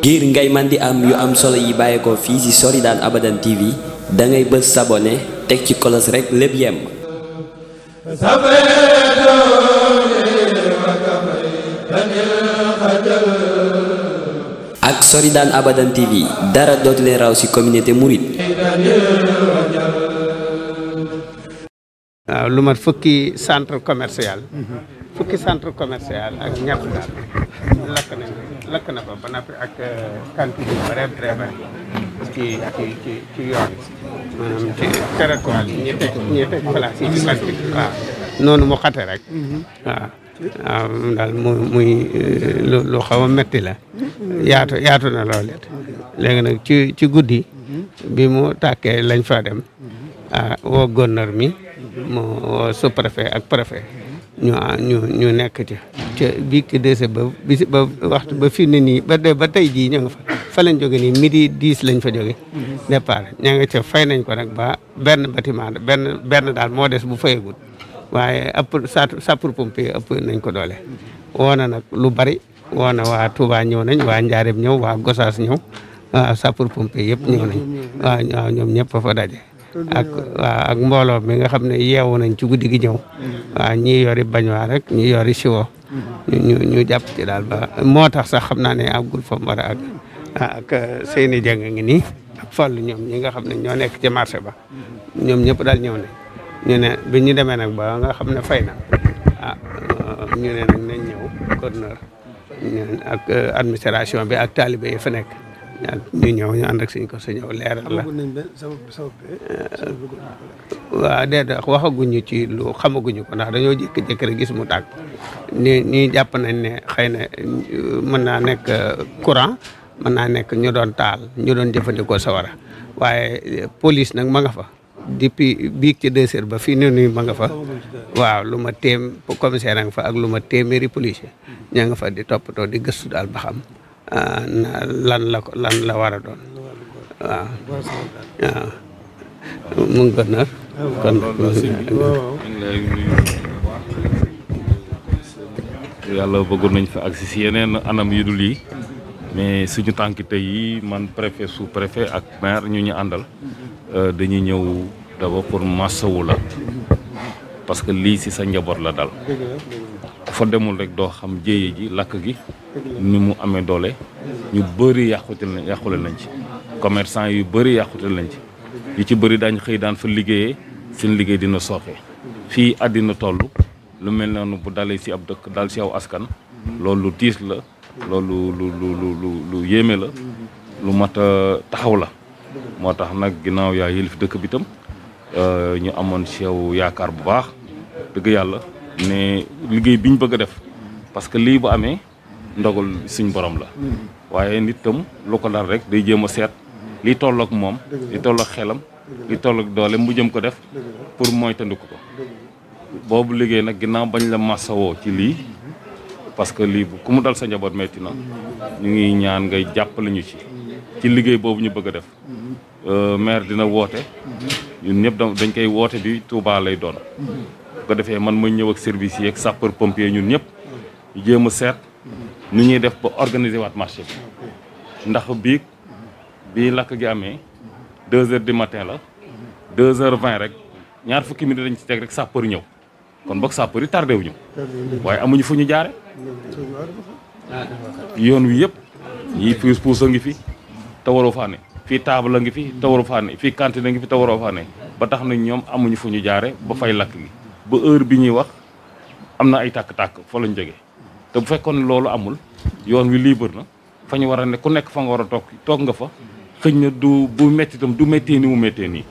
ngir ngay man di am yu am solo yi bàyyeekoo fii ci Soridane Abadan TV da ngay bës s'abonné teg ci kolos rek lépp yem. ak Soridane Abadan TV dara dootu leen raw ci communauté mouride. waaw lu mat fukki centre commercial ak ñett daal lakk na fa ba noppi ak cantine yu bare bare bare ci yoon maanaam ci territoire yi ñi teg place yi ci plastique waaw noonu mu xate rek waaw moom daal muy lu xaw a metti la yaatu na lool it léegi nag ci guddi bi mu tàkkee lañ fa dem woo gouverneur mi mu woo sous-préfet ak préfet ñu nekk ci biig ci dese ba waxtu ba fi ne nii ba tey jii ñoo nga fa lañ jóge nii midi 10 lañ fa jóge départ ña nga ca fay nañ ko nag ba benn bâtiment benn daal moo des bu fayagul waaye ëpp sapeur-pompier ëpp nañ ko doole woo na nag lu bari woo na waa Touba ñëw nañ waa Njaaréem ñëw waa Gossas ñëw waa sapeur-pompier yëpp ñëw nañ waaw ñoom ñëpp fa daje ak mbooloo mi nga xam ne yeewu nañ ci guddi gi ñëw waaw ñii yori bañwaa rek ñii yori siwo ñu jàpp ci daal ba moo tax sax xam naa ne àggul fa mu war a àgg ak seeni jàng ngi nii ak Fallu ñoom ñi nga xam ne ñoo nekk ci marché ba ñoom ñëpp daal ñëw nañ ñu ne bi ñu demee nag ba nga xam ne fay na ñu ne nag nañ ñëw gouverneur ak administration bi ak taalibe yi fa nekk ñu ñëw ñu ànd ak suñ ko sa ñëw leeral la waaw déedéet waxaguñu ci lu xamaguñu ko ndax dañoo jékki-jékki rek gis mu tàkk ñi jàpp nañ ne xëy na mën naa nekk courant mën naa nekk ñu doon taal ñu doon jëfandikoo sawara waaye police nag ma nga fa depuis biig ci 2 heures ba fii nii ma nga fa waaw lu ma commissaire a nga fa ak lu ma téeméeri policier ña nga fa di toppatoo di gëstu daal ba xam lan la war a doon waaw mu ngi gën a kon yàlla bëggoon nañ fa agsi si yeneen anam yu dul yi mais suñu tànki tey yi man préfet sous préfet ak maire ñu àndal dañuy ñëw d'abord pour massawu la parce que lii si sa njaboot la dal fa demul rek doo xam jéye ji lakk gi ni mu amee doole ñu bëri yàqule nañ ci commerçant yu bëri yàqute nañ ci yu ci bëri daañ xëy daan fa liggéeyee seen liggéey dina sooxe fii àddina toll lu mel noonu bu dalee si ab dëkk dal si aw askan loolu lu tiis la loolu lu yéeme la lu mat a taxaw la moo tax nag ginnaaw yaa yëlif dëkk bi tam ñu amoon si yow yaakaar bu baax dëgg yàlla ne liggéey bi ñu bëgg a def parce que lii bu amee ndogal suñ borom la waaye nit tam lu ko dal rek day jéem a seet li tollook moom li tollook xelam li tollook doole mu jëm ko def pour moytandiku ko boobu liggéey nag ginnaaw bañ la massawoo ci lii parce que lii ku mu dal sa njaboot metti na ñu ngi ñaan ngay jàppale ñu ci liggéey boobu ñu bëgg a def maire dina woote ñun ñëpp dañ koy woote bi Touba lay doon bu ko defee man ma ñëw ak service yi ak sapeur pompier ñun ñëpp ñu jéem a seet nu ñuy def ba organiser waat marché bi ndax bii lakk gi amee 2 heures du matin la 2h20 rek ñaar fukki minutes dañ ci teg rek sapeur ñëw kon boog sapeur yi tardé wuñu waaye amuñu fu ñu jaare yoon wi yëpp yi puus a ngi fi te waroo faa ne fii table a ngi fi te waroo faa ne fii cantine a ngi fi te waroo faa ne ba tax na ñoom amuñu fu ñu jaare ba fay lakk gi ba heure bi ñuy wax am na ay tàkk-tàkk fa lañ jógee te bu fekkoon loolu amul yoon wi libre na fa ñu war a ne ku nekk fa nga war a toog nga fa xëñ na bu métti itam du méttee ni mu méttee nii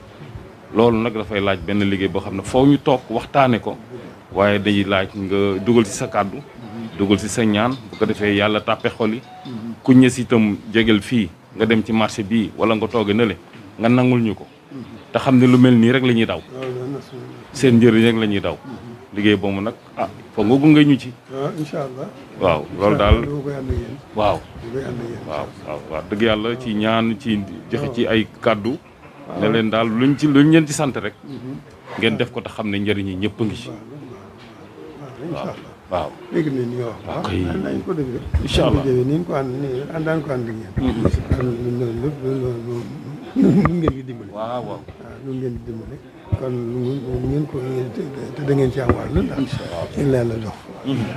loolu nag dafay laaj benn liggéey boo xam ne foo ñu toog waxtaane ko waaye day laaj nga dugal ci sa kàddu dugal ci sa ñaan bu ko defee yàlla tàppe xol yi ku ñës itam jegel fii nga dem ci marché bii wala nga tooge na le nga nangul ñu ko te xam ne lu mel nii rek la ñuy daw seen njëriñ rek la ñuy daw liggéey boobu nag foog nga gunge ñu ci incha allah waaw loolu daal waaw dëgg yàlla ci ñaan ci joxe ci ay kàddu ne leen daal luñ leen ci sant rek ngeen def ko te xam ne njëriñ yi ñëpp a ngi ci. waaw léegi ne ni nga wax. waaw kay nañ ko def rek. incha allah ni ñu ko àndaan ko ànd ak yéen. loolu lépp lu ngeen di dimbali. waaw waaw. lu ngeen di dimbali. kon lu ngeen ko te da ngeen ci am wàll ndax. yéen la yàlla jox.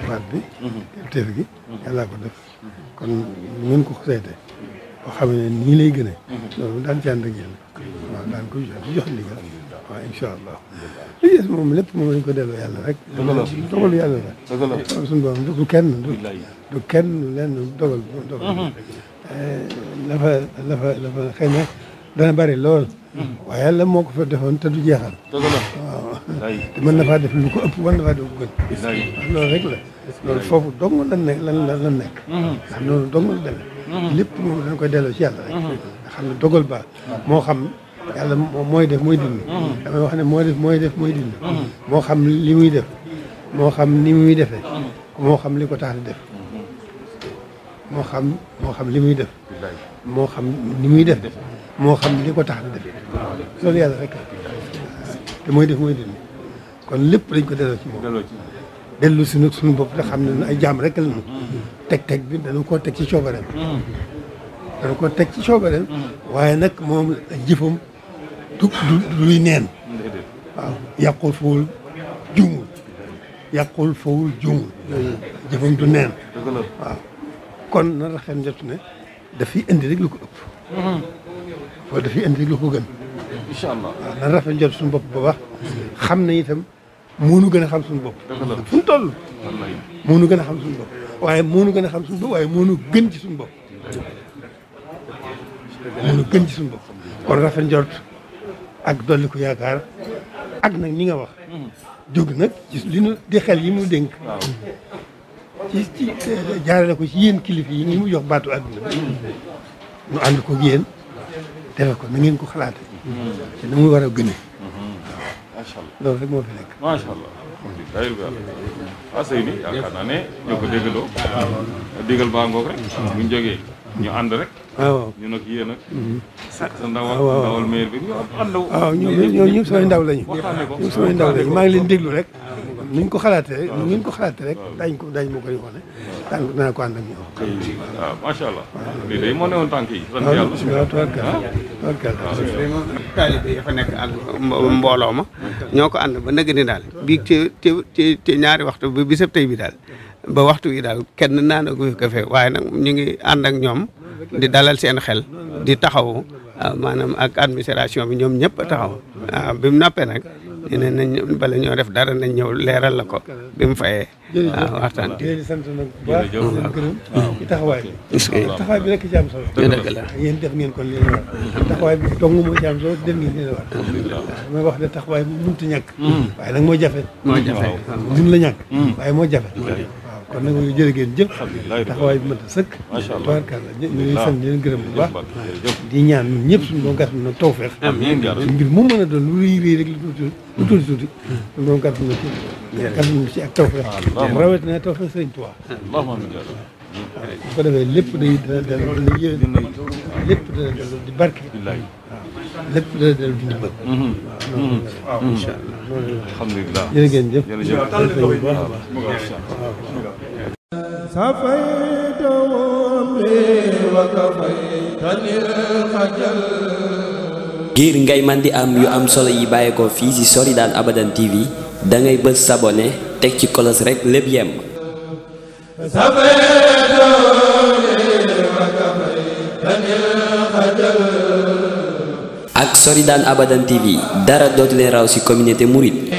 baat bi. teef gi. yàllaa ko def. kon lu ngeen ko seete. boo xam ne nii lay gënee. loolu daan ci ànd ak yéen. waaw daan ko jox ndigal. waaw incha allah. li des moom lépp moom lañ ko delloo yàlla rek. dogalu yàlla la. suñu borom du kenn du kenn lenn dogal. dafa xëy na dana bari lool. waaye yàlla moo ko fa defoon te du jeexal. waaw te mën na faa def lu ko ëpp mën na faa def lu ko gën. loolu rek la. loolu foofu dong lan nekk lan nekk. ndax loolu dong la demee. lépp moom dañ koy delloo ci yàlla rek. nga xam ne dogal ba moo xam. yàlla mooy def mooy dindi. damay wax ne mooy def mooy dindi. moo xam li muy def. moo xam ni muy defee. moo xam li ko tax di def. moo xam li muy def. moo xam ni muy def. moo xam li ko tax di def. loolu yàlla rek te mooy def mooy dindi. kon lépp dañ ko delloo ci moom. dellu si nag suñu bopp te xam ne ay jaam rek la ñu. teg bi dana koo teg ci coobareem. dana ko teg ci coobareem. waaye nag moom jëfam du luy neen. waaw yàqul fawul juumul. yàqul fawul juumul. jëfam du neen. waaw kon na rafet njot ne dafay indi rek lu ko ëpp. wala dafay indi rek lu ko gën. incha allah waaw na rafet njot suñu bopp ba wax xam ne itam moo nu gën a xam suñu bopp. fu mu toll. moo nu gën a xam suñu bopp. waaye moo nu gën a xam suñu bopp waaye moo nu gën ci suñu bopp. moo nu gën ci suñu bopp. kon rafet njort ak dolli ko yaakaar ak nag ni nga wax. jóg nag ci li nu di xel yi mu dénk. ci jaarale ko ci yéen kilifa yi ngi mu jox baatu àdduna bi. nu ànd ko yéen defe ko na ngeen ko xalaate te na muy war a gëne. macha allah loolu rek moo fi nekk. macha allah. Seyni yaakaar naa ne ñoo ko déggandoo. digal baa ngoog rek. buñ jógee ñu ànd rek. waaw ñu nag yéen ak. sa ndawal maire bi ñu ànd. waaw ñoom ñëpp samay ndaw lañu. ñoom samay ndaw lañu maa ngi leen déglu rek. nuñ ko xalaatee rek nu ngeen ko xalaatee rek dañ ma koy wane. danaa ko ànd ak ñoom. waaw macha allah. lii day moo newoon tànk yi. sant yàlla waaw tubarkalla. taalibe yi fa nekk ak mbooloo ma ñoo ko ànd ba nëgg ni daal bii ci ñaari waxtu ba bisab tey bi daal ba waxtu wi daal kenn naanagu ko fee waaye nag ñu ngi ànd ak ñoom di dalal seen xel di taxaw maanaam ak administration bi ñoom ñëpp taxaw waaw bi mu nappee nag dina nañ bala ñoo def dara nañ ñëw leeral la ko bi mu fayee waaw waxtaan di leen sant nag bu baax di leen gërëm ci taxawaay bi taxawaay bi rek ci am solo dëgg la yéen def ngeen kon leen war taxawaay bi dong moo ci am solo def ngeen leen war mooy wax ne taxawaay bi mënut a ñàkk waaye nag moo jafe mun la ñàkk waaye moo jafe waaw kon nag jërë ngeen jëf taxawaay bi mën a sëkk tabarkalla ñu ngi sant di leen gërëm bu baax di ñaan ñun ñëpp suñu doon gàtt na tawfeex ngir mu mën a doon lu rëy rek lu tuuti suñu doon gàtt na ci ak tawfeex rawet na tawfeex Sëriñ Tuubaa bu ko defee lépp dana dellu yéen lépp dana dellu di barke waaw lépp dana dellu di ndimbal waaw incha allah alhamdulilah jërë ngeen jëf ngir ngay man di am yu am solo yi bàyyeekoo fii ci Soridane Abadan TV da ngay bës s'abonné teg ci kolos rek lépp yem. ak Soridane Abadan TV dara dootu leen raw ci communauté mouride.